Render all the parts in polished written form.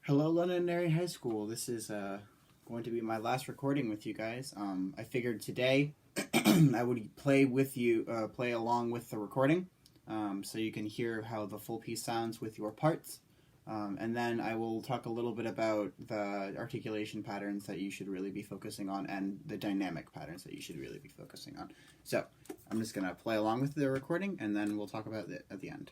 Hello, Londonderry High School. This is going to be my last recording with you guys. I figured today I would play along with the recording, so you can hear how the full piece sounds with your parts. And then I will talk a little bit about the articulation patterns that you should really be focusing on and the dynamic patterns that you should really be focusing on. So I'm just going to play along with the recording, and then we'll talk about it at the end.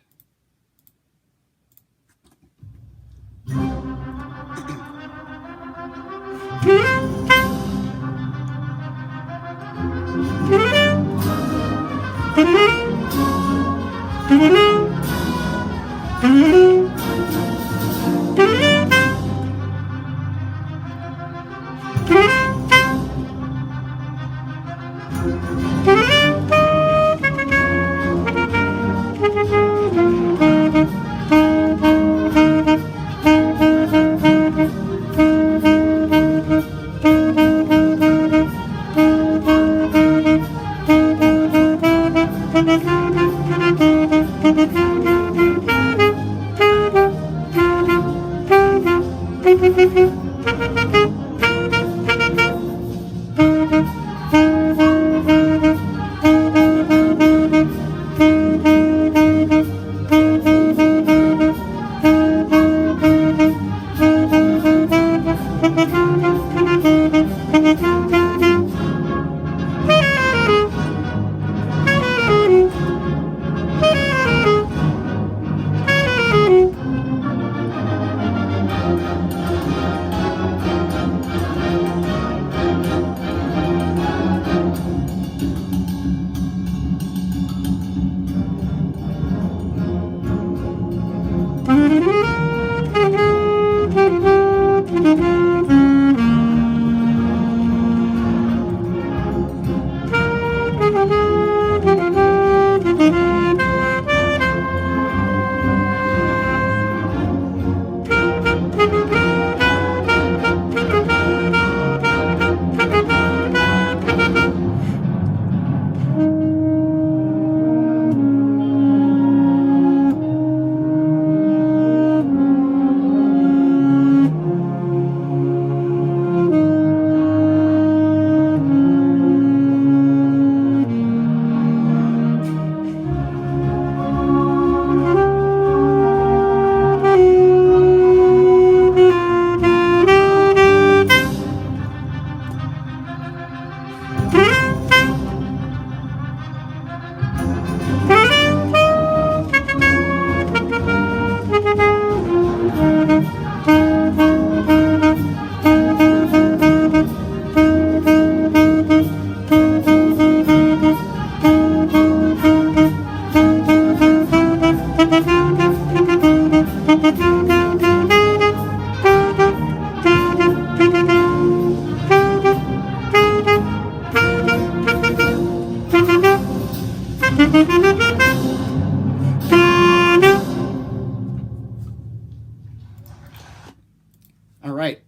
All right.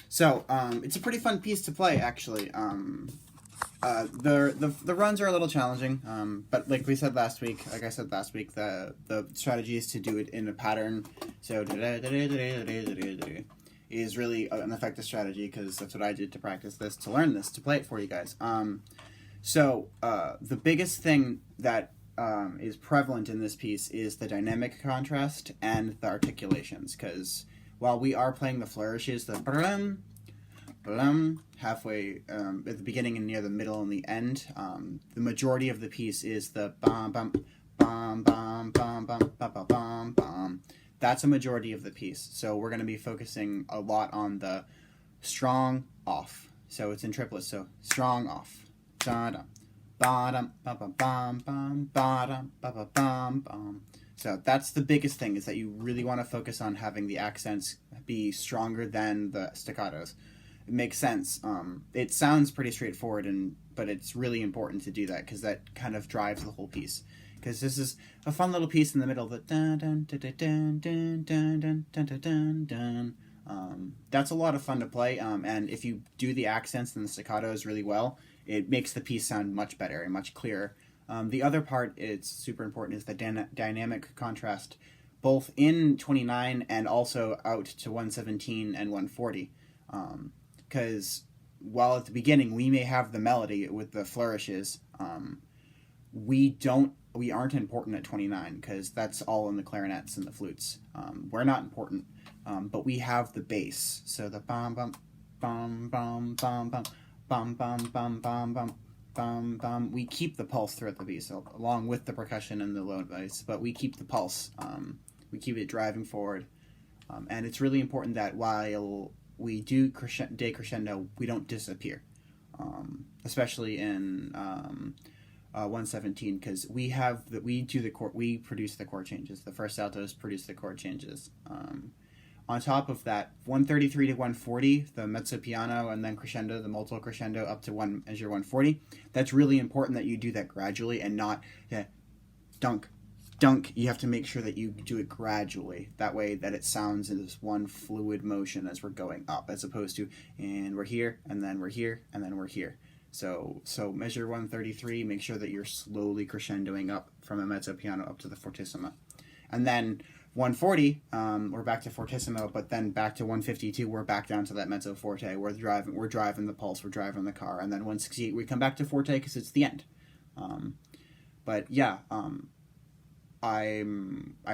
So it's a pretty fun piece to play, actually. The runs are a little challenging, but like I said last week, the strategy is to do it in a pattern. So is really an effective strategy because that's what I did to practice this, to learn this, to play it for you guys. So the biggest thing that is prevalent in this piece is the dynamic contrast and the articulations, because while we are playing the flourishes, the blum, blum, halfway at the beginning and near the middle and the end, the majority of the piece is the bum bum bum bum bum bum bum bum bum bum. That's a majority of the piece. So we're going to be focusing a lot on the strong off. So it's in triplets. So strong off. Da-dum. Ba-dum, ba-ba-bum, bum, ba-dum, ba-ba-bum, bum. So that's the biggest thing, is that you really want to focus on having the accents be stronger than the staccatos. It makes sense. It sounds pretty straightforward, but it's really important to do that because that kind of drives the whole piece. Because this is a fun little piece in the middle, the dun dun dun dun dun dun dun dun dun dun dun. That's a lot of fun to play, and if you do the accents and the staccatos really well, it makes the piece sound much better and much clearer. The other part, it's super important, is the dynamic contrast both in 29 and also out to 117 and 140. Because while at the beginning we may have the melody with the flourishes, we aren't important at 29 because that's all in the clarinets and the flutes. We're not important, but we have the bass. So the bum bum bum bum bum bum bum bum bum bum bum bum bum. We keep the pulse throughout the piece, along with the percussion and the low bass, but we keep the pulse. We keep it driving forward, and it's really important that while we do decrescendo, we don't disappear, especially in 117, because we produce the chord changes. The first altos produce the chord changes. On top of that, 133 to 140, the mezzo piano, and then crescendo, the molto crescendo up to measure 140. That's really important that you do that gradually and not dunk, dunk. You have to make sure that you do it gradually. That way that it sounds in this one fluid motion as we're going up, as opposed to, and we're here, and then we're here, and then we're here. So measure 133, make sure that you're slowly crescendoing up from a mezzo piano up to the fortissimo. And then 140, we're back to fortissimo, but then back to 152, we're back down to that mezzo forte. We're driving the pulse, we're driving the car, and then 168, we come back to forte because it's the end. But yeah, I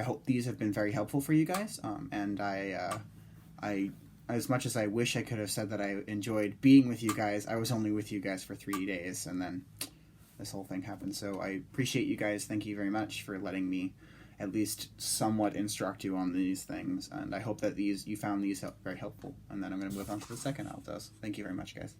hope these have been very helpful for you guys, and I as much as I wish I could have said that I enjoyed being with you guys, I was only with you guys for 3 days, and then this whole thing happened. So I appreciate you guys. Thank you very much for letting me at least somewhat instruct you on these things, and I hope that you found these very helpful. And then I'm going to move on to the second altos. Thank you very much, guys.